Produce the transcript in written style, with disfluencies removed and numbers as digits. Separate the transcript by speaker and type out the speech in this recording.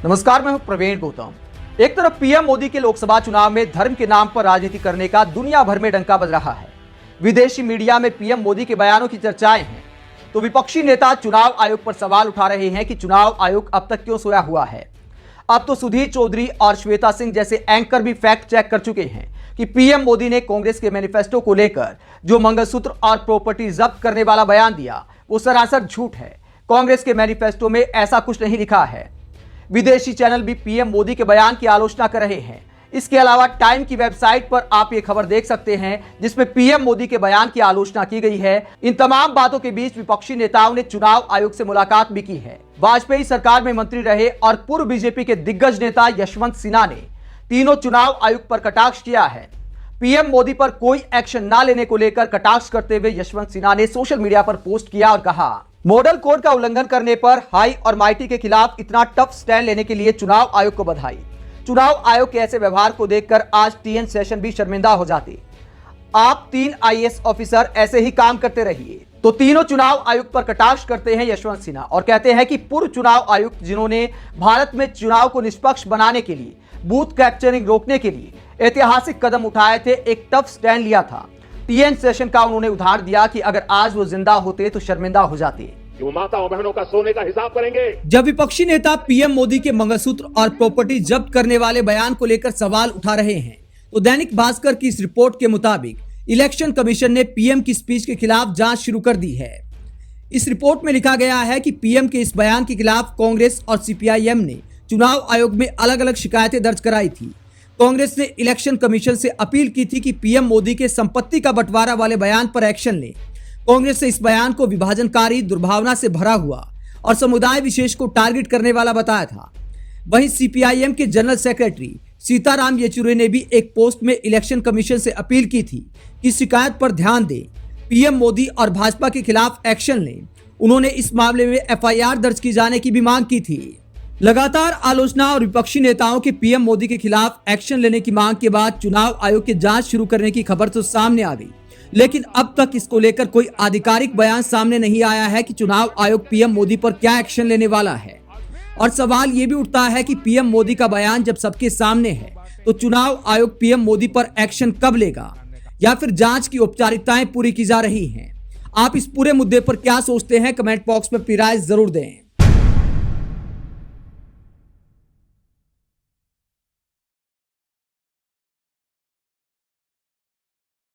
Speaker 1: नमस्कार, मैं हूं प्रवीण गौतम। एक तरफ पीएम मोदी के लोकसभा चुनाव में धर्म के नाम पर राजनीति करने का दुनिया भर में डंका बज रहा है। विदेशी मीडिया में पीएम मोदी के बयानों की चर्चाएं हैं, तो विपक्षी नेता चुनाव आयोग पर सवाल उठा रहे हैं कि चुनाव आयोग अब तक क्यों सोया हुआ है। अब तो सुधीर चौधरी और श्वेता सिंह जैसे एंकर भी फैक्ट चेक कर चुके हैं कि पीएम मोदी ने कांग्रेस के मैनिफेस्टो को लेकर जो मंगलसूत्र और प्रॉपर्टी जब्त करने वाला बयान दिया वो सरासर झूठ है। कांग्रेस के मैनिफेस्टो में ऐसा कुछ नहीं लिखा है। विदेशी चैनल भी पीएम मोदी के बयान की आलोचना कर रहे हैं। इसके अलावा टाइम की वेबसाइट पर आप ये खबर देख सकते हैं जिसमें पीएम मोदी के बयान की आलोचना की गई है। इन तमाम बातों के बीच विपक्षी नेताओं ने चुनाव आयोग से मुलाकात भी की है। वाजपेयी सरकार में मंत्री रहे और पूर्व बीजेपी के दिग्गज नेता यशवंत सिन्हा ने तीनों चुनाव आयुक्त पर कटाक्ष किया है। पीएम मोदी पर कोई एक्शन न लेने को लेकर कटाक्ष करते हुए यशवंत सिन्हा ने सोशल मीडिया पर पोस्ट किया और कहा, मॉडल कोड का उल्लंघन करने पर हाई और माइटी के खिलाफ इतना टफ स्टैंड लेने के लिए चुनाव आयोग को बधाई। चुनाव आयोग के ऐसे व्यवहार को देखकर आज टीएन शेषन भी शर्मिंदा हो जाते। आप 3 आईएएस ऑफिसर ऐसे ही काम करते रहिए। तो तीनों चुनाव आयुक्त पर कटाक्ष करते हैं यशवंत सिन्हा और कहते हैं कि पूर्व चुनाव आयुक्त जिन्होंने भारत में चुनाव को निष्पक्ष बनाने के लिए, बूथ कैप्चरिंग रोकने के लिए ऐतिहासिक कदम उठाए थे, एक टफ स्टैंड लिया था। टीएन शेषन का उन्होंने उदाहरण दिया कि अगर आज वो जिंदा होते तो शर्मिंदा हो जाते।
Speaker 2: वो माताओं बहनों का सोने का हिसाब करेंगे।
Speaker 1: जब विपक्षी नेता पीएम मोदी के मंगलसूत्र और प्रॉपर्टी जब्त करने वाले बयान को लेकर सवाल उठा रहे हैं, तो दैनिक भास्कर की इस रिपोर्ट के मुताबिक इलेक्शन कमीशन ने पीएम की स्पीच के खिलाफ जांच शुरू कर दी है। इस रिपोर्ट में लिखा गया है कि पीएम के इस बयान के खिलाफ कांग्रेस और सीपीआईएम ने चुनाव आयोग में अलग अलग शिकायतें दर्ज कराई थी। कांग्रेस ने इलेक्शन कमीशन से अपील की थी कि पीएम मोदी के संपत्ति का बंटवारा वाले बयान पर एक्शन ले। कांग्रेस ने इस बयान को विभाजनकारी, दुर्भावना से भरा हुआ और समुदाय विशेष को टारगेट करने वाला बताया था। वहीं सीपीआईएम के जनरल सेक्रेटरी सीताराम येचुरी ने भी एक पोस्ट में इलेक्शन कमीशन से अपील की थी कि शिकायत पर ध्यान दे, पीएम मोदी और भाजपा के खिलाफ एक्शन लें। उन्होंने इस मामले में एफआईआर दर्ज की जाने की भी मांग की थी। लगातार आलोचना और विपक्षी नेताओं के पीएम मोदी के खिलाफ एक्शन लेने की मांग के बाद चुनाव आयोग की जांच शुरू करने की खबर तो सामने आ गई, लेकिन अब तक इसको लेकर कोई आधिकारिक बयान सामने नहीं आया है कि चुनाव आयोग पीएम मोदी पर क्या एक्शन लेने वाला है। और सवाल ये भी उठता है कि पीएम मोदी का बयान जब सबके सामने है तो चुनाव आयोग पीएम मोदी पर एक्शन कब लेगा, या फिर जांच की औपचारिकताएं पूरी की जा रही हैं। आप इस पूरे मुद्दे पर क्या सोचते हैं, कमेंट बॉक्स में अपनी राय जरूर दें।